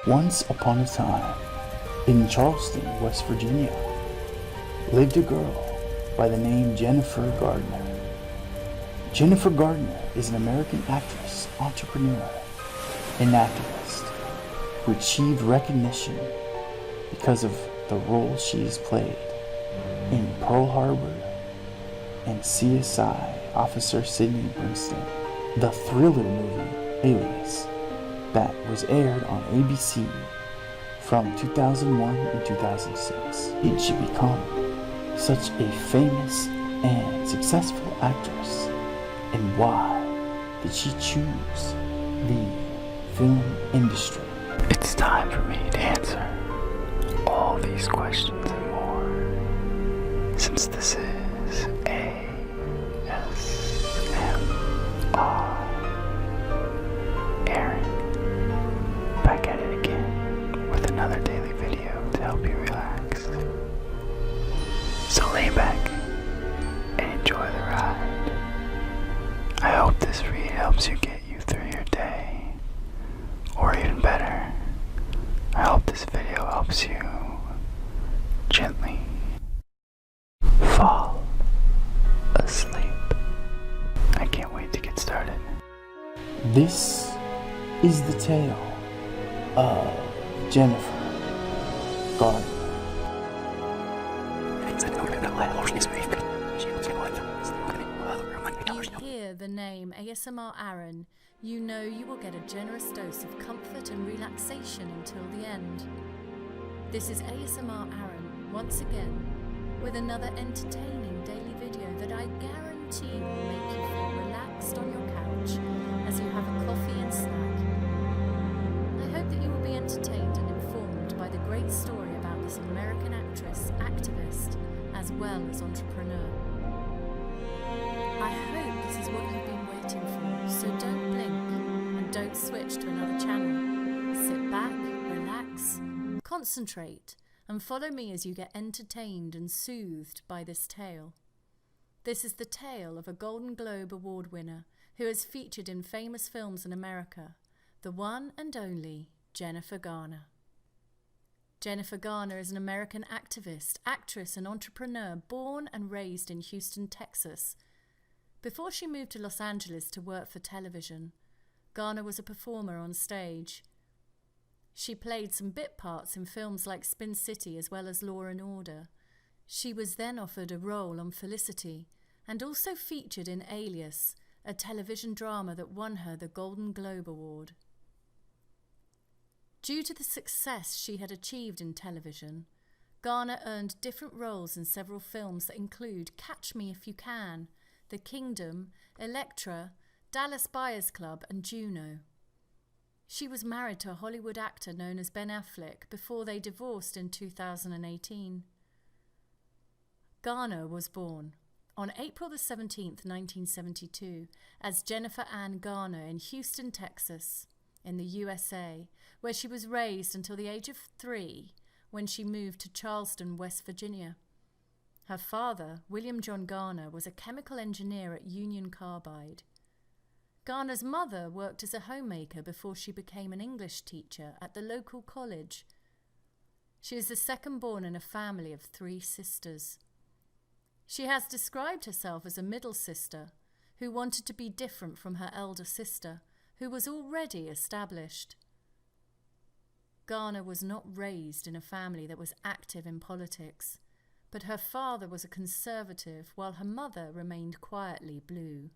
Once upon a time, in Charleston, West Virginia, lived a girl by the name Jennifer Garner. Jennifer Garner is an American actress, entrepreneur, and activist who achieved recognition because of the roles she has played in Pearl Harbor and CSI Officer Sidney Brinston, the thriller movie Alias, that was aired on ABC from 2001 and 2006. Did she become such a famous and successful actress? And why did she choose the film industry? It's time for me to answer all these questions and more, since this is ASMR. Aaron, back at it again with another daily video to help you relax. So lay back and enjoy the ride. I hope this read helps you get you through your day, or even better, I hope this video helps you gently fall asleep. I can't wait to get started. This is the tale of Jennifer Garner. You hear the name ASMR Aaron, you know you will get a generous dose of comfort and relaxation until the end. This is ASMR Aaron, once again, with another entertaining daily video that I guarantee will make you feel relaxed on your couch as you have a coffee and snack. I hope that you will be entertained and informed by the great story about this American actress, activist, as well as entrepreneur. I hope this is what you've been waiting for, so don't blink and don't switch to another channel. Sit back, relax, concentrate, and follow me as you get entertained and soothed by this tale. This is the tale of a Golden Globe Award winner who has featured in famous films in America, the one and only Jennifer Garner. Jennifer Garner is an American activist, actress, and entrepreneur born and raised in Houston, Texas. Before she moved to Los Angeles to work for television, Garner was a performer on stage. She played some bit parts in films like Spin City as well as Law and Order. She was then offered a role on Felicity and also featured in Alias, a television drama that won her the Golden Globe Award. Due to the success she had achieved in television, Garner earned different roles in several films that include Catch Me If You Can, The Kingdom, Elektra, Dallas Buyers Club, and Juno. She was married to a Hollywood actor known as Ben Affleck before they divorced in 2018. Garner was born on April 17, 1972, as Jennifer Ann Garner in Houston, Texas, in the USA, where she was raised until the age of 3 when she moved to Charleston, West Virginia. Her father, William John Garner, was a chemical engineer at Union Carbide. Garner's mother worked as a homemaker before she became an English teacher at the local college. She is the second born in a family of 3 sisters. She has described herself as a middle sister who wanted to be different from her elder sister, who was already established. Garner was not raised in a family that was active in politics, but her father was a conservative while her mother remained quietly blue.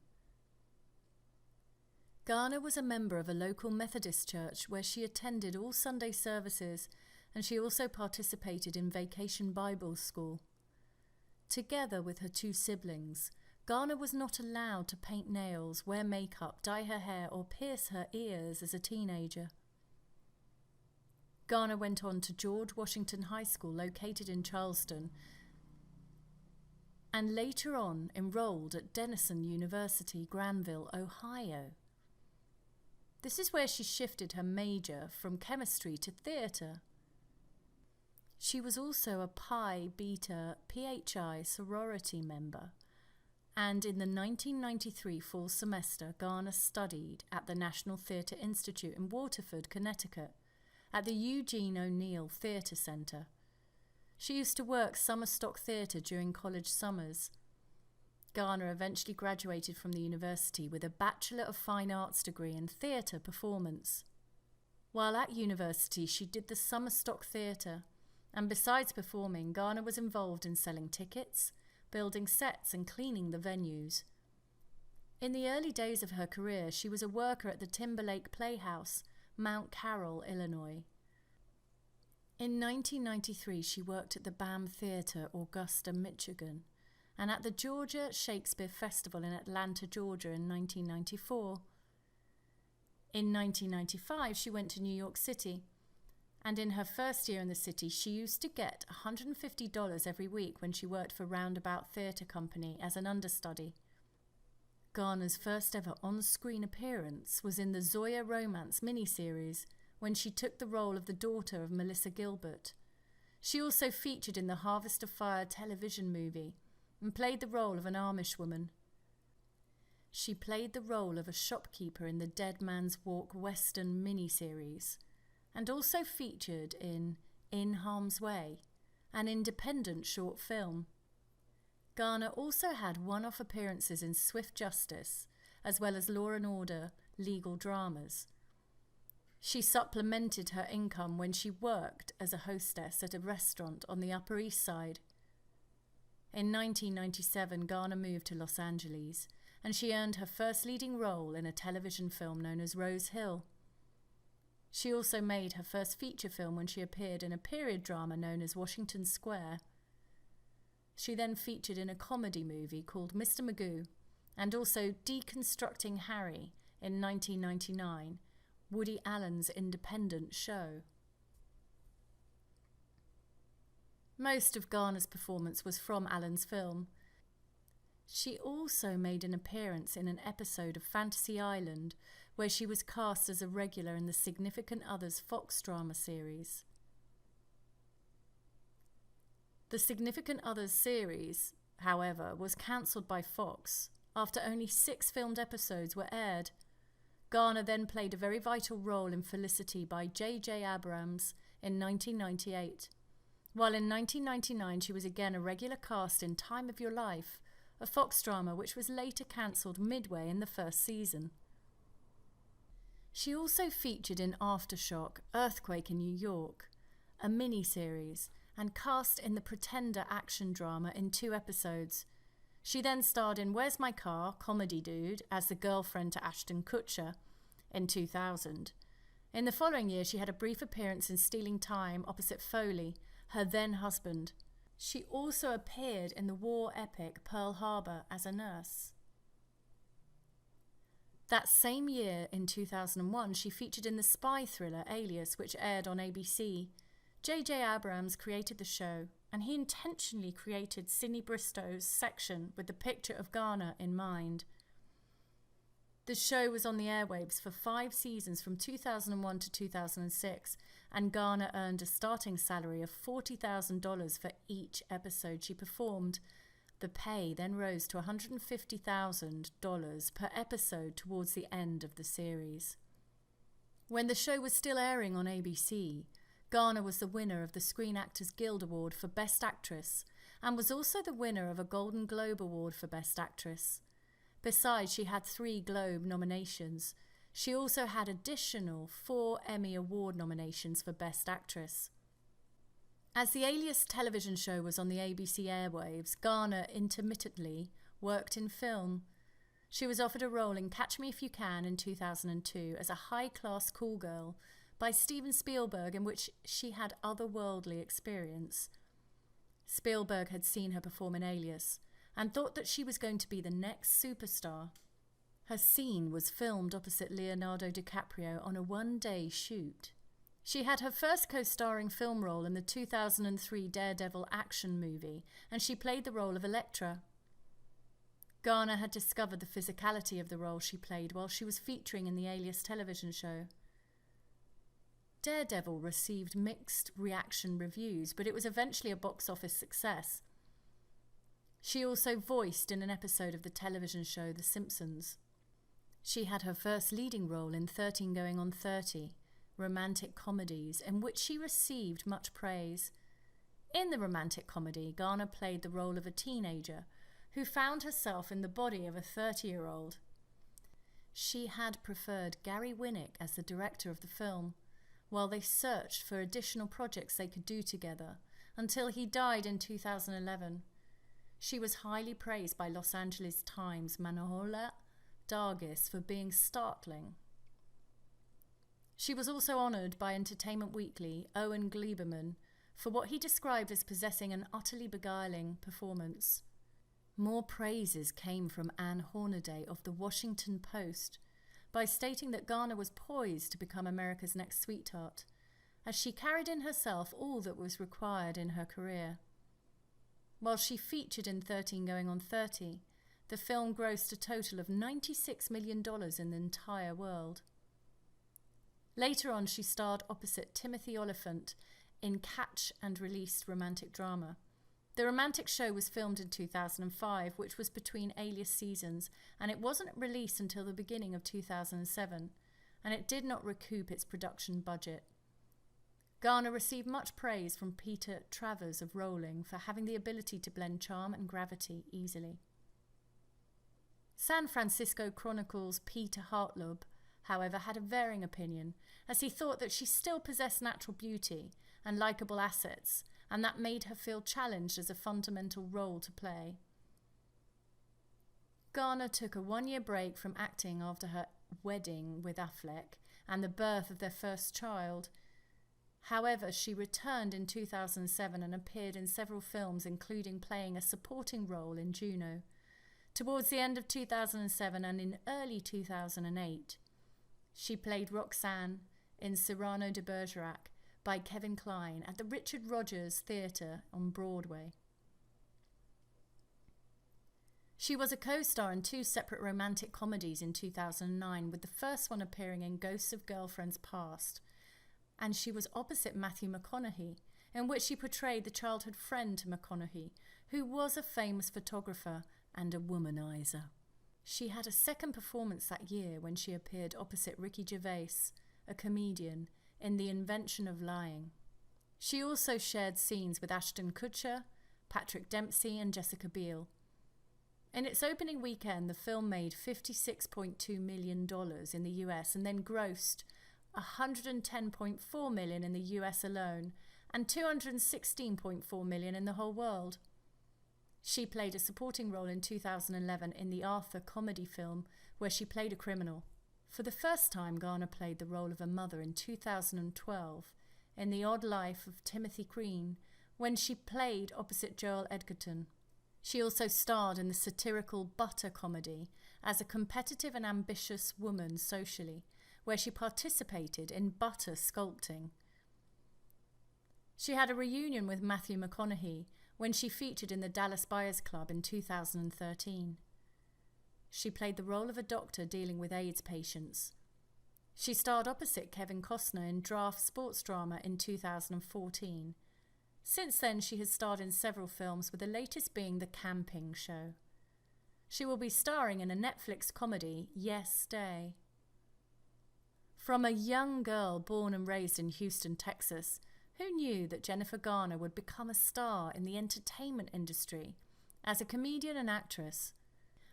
Garner was a member of a local Methodist church where she attended all Sunday services, and she also participated in Vacation Bible School. Together with her 2 siblings, Garner was not allowed to paint nails, wear makeup, dye her hair, or pierce her ears as a teenager. Garner went on to George Washington High School located in Charleston, and later on enrolled at Denison University, Granville, Ohio. This is where she shifted her major from chemistry to theatre. She was also a Pi Beta PHI sorority member, and in the 1993 fall semester, Garner studied at the National Theatre Institute in Waterford, Connecticut, at the Eugene O'Neill Theatre Centre. She used to work summer stock theatre during college summers. Garner eventually graduated from the university with a Bachelor of Fine Arts degree in theatre performance. While at university, she did the summer stock theatre, and besides performing, Garner was involved in selling tickets, building sets and cleaning the venues. In the early days of her career, she was a worker at the Timberlake Playhouse, Mount Carroll, Illinois. In 1993, she worked at the BAM Theatre, Augusta, Michigan, and at the Georgia Shakespeare Festival in Atlanta, Georgia in 1994. In 1995, she went to New York City, and in her first year in the city, she used to get $150 every week when she worked for Roundabout Theatre Company as an understudy. Garner's first ever on-screen appearance was in the Zoya Romance miniseries, when she took the role of the daughter of Melissa Gilbert. She also featured in the Harvest of Fire television movie and played the role of an Amish woman. She played the role of a shopkeeper in the Dead Man's Walk Western miniseries and also featured in Harm's Way, an independent short film. Garner also had one-off appearances in Swift Justice, as well as Law & Order legal dramas. She supplemented her income when she worked as a hostess at a restaurant on the Upper East Side. In 1997, Garner moved to Los Angeles, and she earned her first leading role in a television film known as Rose Hill. She also made her first feature film when she appeared in a period drama known as Washington Square. She then featured in a comedy movie called Mr. Magoo, and also Deconstructing Harry in 1999, Woody Allen's independent show. Most of Garner's performance was from Allen's film. She also made an appearance in an episode of Fantasy Island, where she was cast as a regular in the Significant Others Fox drama series. The Significant Others series, however, was cancelled by Fox after only 6 filmed episodes were aired. Garner then played a very vital role in Felicity by J.J. Abrams in 1998, while in 1999 she was again a regular cast in Time of Your Life, a Fox drama which was later cancelled midway in the first season. She also featured in Aftershock, Earthquake in New York, a mini-series, and cast in the Pretender action drama in 2 episodes. She then starred in Where's My Car? Comedy Dude as the girlfriend to Ashton Kutcher in 2000. In the following year, she had a brief appearance in Stealing Time opposite Foley, her then husband. She also appeared in the war epic Pearl Harbor as a nurse. That same year, in 2001, she featured in the spy thriller Alias, which aired on ABC. J.J. Abrams created the show, and he intentionally created Sidney Bristow's section with the picture of Garner in mind. The show was on the airwaves for 5 seasons from 2001 to 2006, and Garner earned a starting salary of $40,000 for each episode she performed. The pay then rose to $150,000 per episode towards the end of the series. When the show was still airing on ABC, Garner was the winner of the Screen Actors Guild Award for Best Actress and was also the winner of a Golden Globe Award for Best Actress. Besides, she had 3 Globe nominations. She also had additional 4 Emmy Award nominations for Best Actress. As the Alias television show was on the ABC airwaves, Garner intermittently worked in film. She was offered a role in Catch Me If You Can in 2002 as a high-class cool girl by Steven Spielberg, in which she had otherworldly experience. Spielberg had seen her perform in Alias and thought that she was going to be the next superstar. Her scene was filmed opposite Leonardo DiCaprio on a one-day shoot. She had her first co-starring film role in the 2003 Daredevil action movie, and she played the role of Elektra. Garner had discovered the physicality of the role she played while she was featuring in the Alias television show. Daredevil received mixed reaction reviews, but it was eventually a box office success. She also voiced in an episode of the television show The Simpsons. She had her first leading role in 13 Going on 30, romantic comedies in which she received much praise. In the romantic comedy, Garner played the role of a teenager who found herself in the body of a 30-year-old. She had preferred Gary Winnick as the director of the film, while they searched for additional projects they could do together, until he died in 2011. She was highly praised by Los Angeles Times' Manohla Dargis for being startling. She was also honoured by Entertainment Weekly Owen Gleiberman for what he described as possessing an utterly beguiling performance. More praises came from Anne Hornaday of the Washington Post by stating that Garner was poised to become America's next sweetheart, as she carried in herself all that was required in her career. While she featured in 13 Going on 30, the film grossed a total of $96 million in the entire world. Later on, she starred opposite Timothy Olyphant in Catch and Release romantic drama. The romantic show was filmed in 2005, which was between Alias seasons, and it wasn't released until the beginning of 2007, and it did not recoup its production budget. Garner received much praise from Peter Travers of Rolling for having the ability to blend charm and gravity easily. San Francisco Chronicle's Peter Hartlob, however, had a varying opinion, as he thought that she still possessed natural beauty and likeable assets, and that made her feel challenged as a fundamental role to play. Garner took a one-year break from acting after her wedding with Affleck and the birth of their first child. However, she returned in 2007 and appeared in several films, including playing a supporting role in Juno. Towards the end of 2007 and in early 2008, she played Roxanne in Cyrano de Bergerac by Kevin Kline at the Richard Rodgers Theatre on Broadway. She was a co-star in 2 separate romantic comedies in 2009, with the first one appearing in Ghosts of Girlfriends Past, and she was opposite Matthew McConaughey, in which she portrayed the childhood friend to McConaughey, who was a famous photographer and a womanizer. She had a second performance that year when she appeared opposite Ricky Gervais, a comedian, in The Invention of Lying. She also shared scenes with Ashton Kutcher, Patrick Dempsey and Jessica Biel. In its opening weekend, the film made $56.2 million in the US and then grossed $110.4 million in the US alone and $216.4 million in the whole world. She played a supporting role in 2011 in the Arthur comedy film where she played a criminal. For the first time, Garner played the role of a mother in 2012 in The Odd Life of Timothy Green, when she played opposite Joel Edgerton. She also starred in the satirical Butter comedy as a competitive and ambitious woman socially, where she participated in butter sculpting. She had a reunion with Matthew McConaughey when she featured in the Dallas Buyers Club in 2013. She played the role of a doctor dealing with AIDS patients. She starred opposite Kevin Costner in Draft sports drama in 2014. Since then, she has starred in several films, with the latest being The Camping Show. She will be starring in a Netflix comedy, Yes, Day. From a young girl born and raised in Houston, Texas, who knew that Jennifer Garner would become a star in the entertainment industry as a comedian and actress?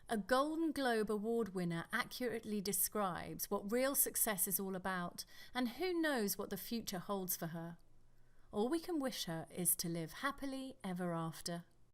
A Golden Globe Award winner accurately describes what real success is all about, and who knows what the future holds for her. All we can wish her is to live happily ever after.